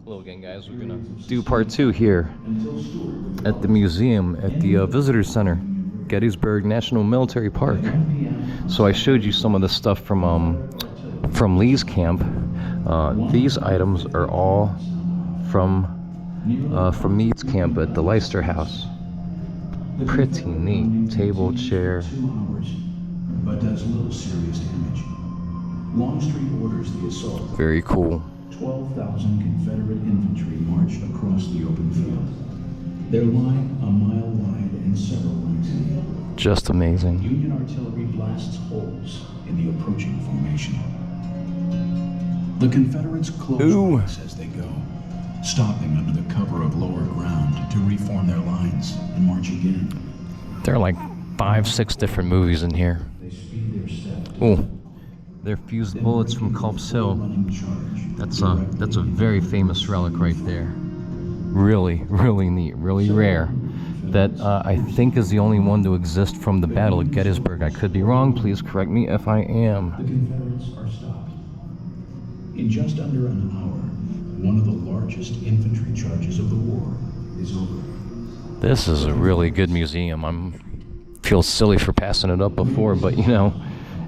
Hello again, guys. We're gonna do part 2 here at the museum at the Visitor Center, Gettysburg National Military Park. So I showed you some of the stuff from Lee's camp. These items are all from Meade's camp at the Leicester House. Pretty neat. Table, chair. But does little serious damage. Longstreet orders the assault. Very cool. 12,000 Confederate infantry marched across the open field. Their line a mile wide and several ranks deep. Just amazing. Union artillery blasts holes in the approaching formation. The Confederates close ranks as they go, stopping under the cover of lower ground to reform their lines and march again. There are like 5-6 different movies in here. Oh, they're fused bullets from Culp's Hill. That's a very famous relic right there. Really, really neat, really rare. That I think is the only one to exist from the Battle of Gettysburg. I could be wrong. Please correct me if I am. The Confederates are stopped. In just under an hour, one of the largest infantry charges of the war is over. This is a really good museum. Feel silly for passing it up before, but you know,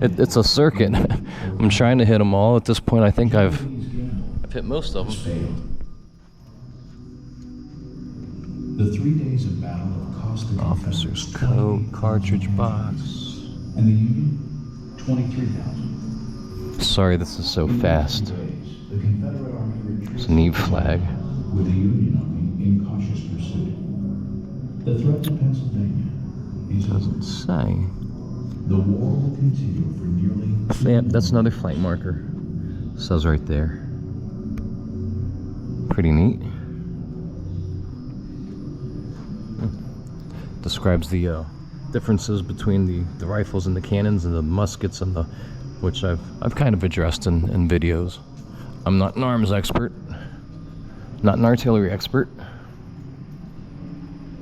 it's a circuit. I'm trying to hit them all. At this point, I think I've hit most of them. The 3 days of battle have cost the Officer's coat, cartridge box. And the Union, 23,000. Sorry, this is so fast. The Confederate Army It's a neat flag. with the Union Army in cautious pursuit. The threat to Pennsylvania is Doesn't say. The war will continue for nearly. Yep, that's another flight marker. Says right there. Pretty neat. Describes the differences between the rifles and the cannons and the muskets and the, which I've kind of addressed in videos. I'm not an arms expert, not an artillery expert,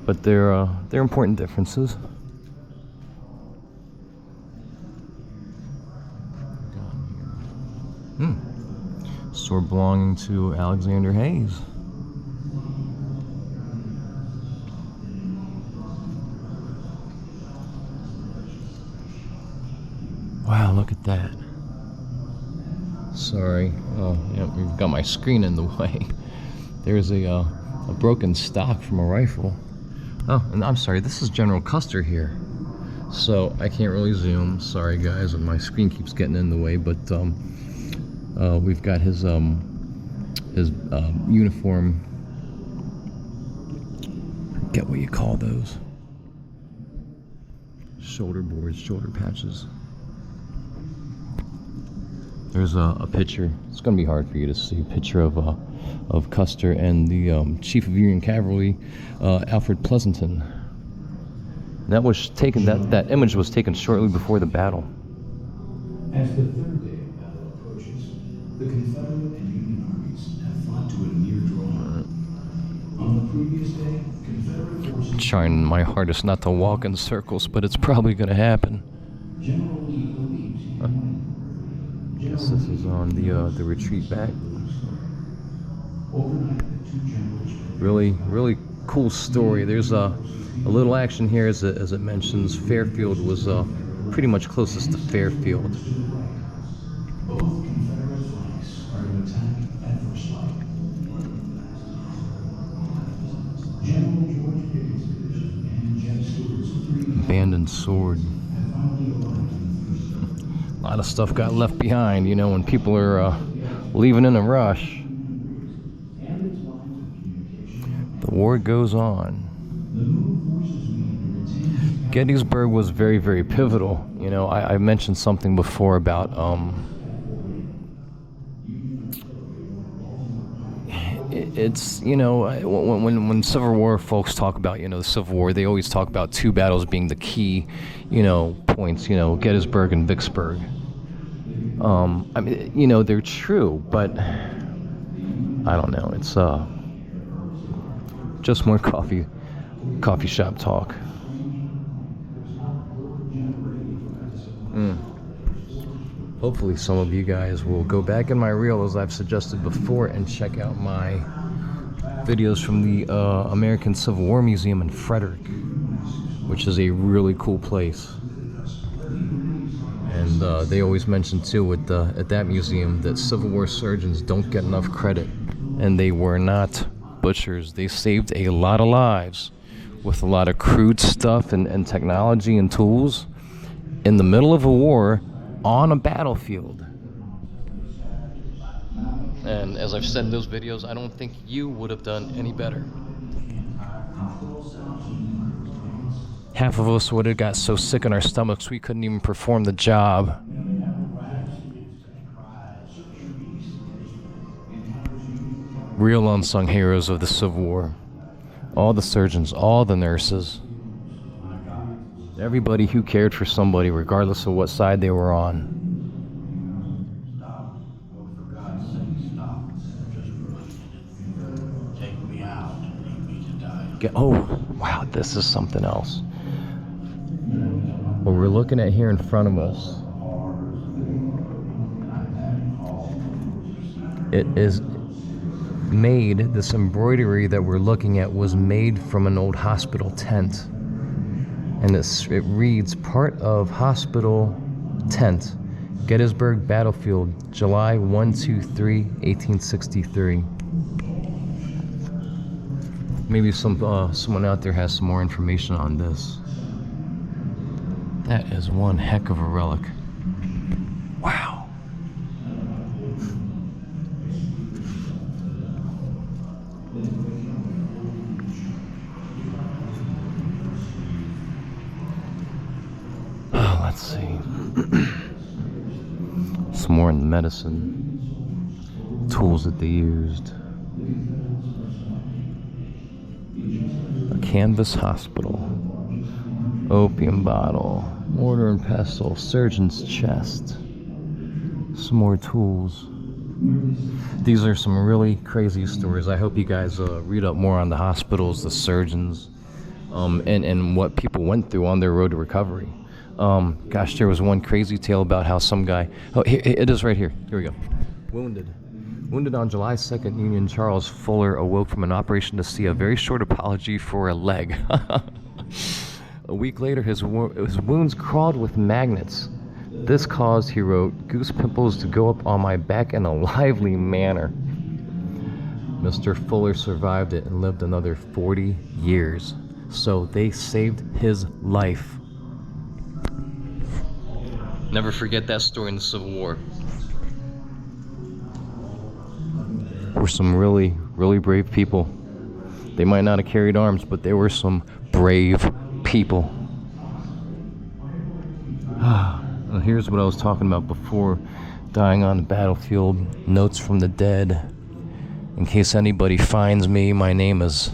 but they're important differences. Sword belonging to Alexander Hayes. Wow, look at that. Sorry. Oh, yeah, we've got my screen in the way. There's a broken stock from a rifle. Oh, and I'm sorry, this is General Custer here. So I can't really zoom. Sorry guys, and my screen keeps getting in the way, but we've got his uniform. I forget what you call those. Shoulder boards, shoulder patches. There's a picture. It's going to be hard for you to see a picture of Custer and the Chief of Union Cavalry, Alfred Pleasanton. That was taken. That image was taken shortly before the battle. As the third day of battle approaches, the Confederate and Union armies have fought to a near draw. On the previous day, Confederate forces. Trying my hardest not to walk in circles, but it's probably going to happen. General Lee believes. Guess this is on the retreat back. Overnight, the two generals. Really cool story. There's a little action here as it mentions. Fairfield was pretty much closest to Fairfield. Both Confederate flanks are to attack at first light. General George Pickens' division and Jeb Stuart's 3 Abandoned sword. have finally arrived. A lot of stuff got left behind, you know, when people are leaving in a rush. The war goes on. Gettysburg was very, very pivotal. You know, I mentioned something before about it's, you know, when Civil War folks talk about, you know, the Civil War, they always talk about 2 battles being the key, you know, points, you know, Gettysburg and Vicksburg. I mean, you know, they're true, but I don't know. It's just more coffee shop talk. hopefully some of you guys will go back in my reel, as I've suggested before, and check out my videos from the American Civil War Museum in Frederick, which is a really cool place. And they always mention too at that museum that Civil War surgeons don't get enough credit, and they were not butchers. They saved a lot of lives with a lot of crude stuff and technology and tools in the middle of a war on a battlefield. And as I've said in those videos, I don't think you would have done any better. Half of us would have got so sick in our stomachs we couldn't even perform the job. Real unsung heroes of the Civil War. All the surgeons, all the nurses. Everybody who cared for somebody, regardless of what side they were on. Oh, wow, this is something else. What we're looking at here in front of us, it is made, this embroidery that we're looking at was made from an old hospital tent. And it reads, part of hospital tent, Gettysburg Battlefield, July 1-3, 1863. Maybe someone out there has some more information on this. That is one heck of a relic. Wow. Oh, let's see. Some more in the medicine. Tools that they used. A canvas hospital, opium bottle, mortar and pestle, surgeon's chest, some more tools. These are some really crazy stories. I hope you guys read up more on the hospitals, the surgeons, and what people went through on their road to recovery. Gosh, there was one crazy tale about how some guy, oh, here, it is right here. Here we go. Wounded on July 2nd, Union Charles Fuller awoke from an operation to see a very short apology for a leg. A week later, his wounds crawled with magnets. This caused, he wrote, goose pimples to go up on my back in a lively manner. Mr. Fuller survived it and lived another 40 years. So they saved his life. Never forget that story in the Civil War. Were some really, really brave people. They might not have carried arms, but they were some brave people. Well, here's what I was talking about before. Dying on the battlefield, notes from the dead. In case anybody finds me, my name is...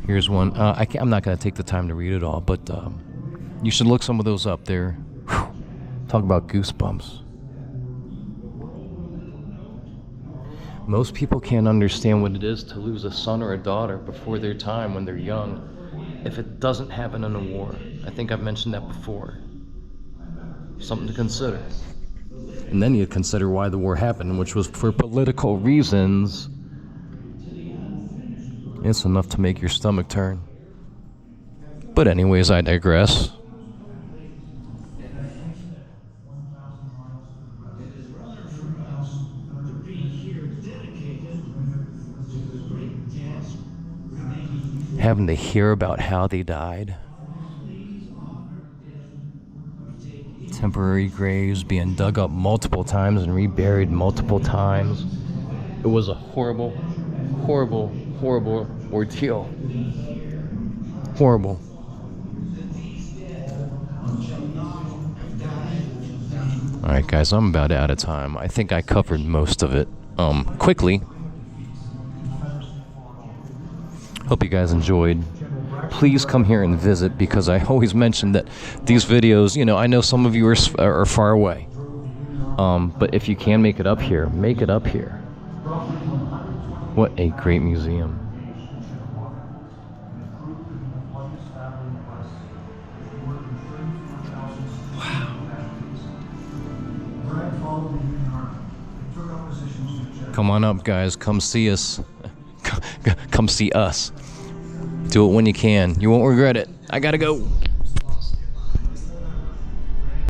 Here's one. I'm not going to take the time to read it all, but you should look some of those up there. Whew. Talk about goosebumps. Most people can't understand what it is to lose a son or a daughter before their time when they're young if it doesn't happen in a war. I think I've mentioned that before. Something to consider. And then you consider why the war happened, which was for political reasons. It's enough to make your stomach turn. But anyways, I digress. Having to hear about how they died. Temporary graves being dug up multiple times and reburied multiple times. It was a horrible, horrible, horrible ordeal. Horrible. Alright guys, I'm about out of time. I think I covered most of it quickly. Hope you guys enjoyed. Please come here and visit, because I always mention that these videos, you know, I know some of you are far away. But if you can make it up here, make it up here. What a great museum. Wow. Come on up, guys. Come see us. Come see us. Do it when you can. You won't regret it. I gotta go.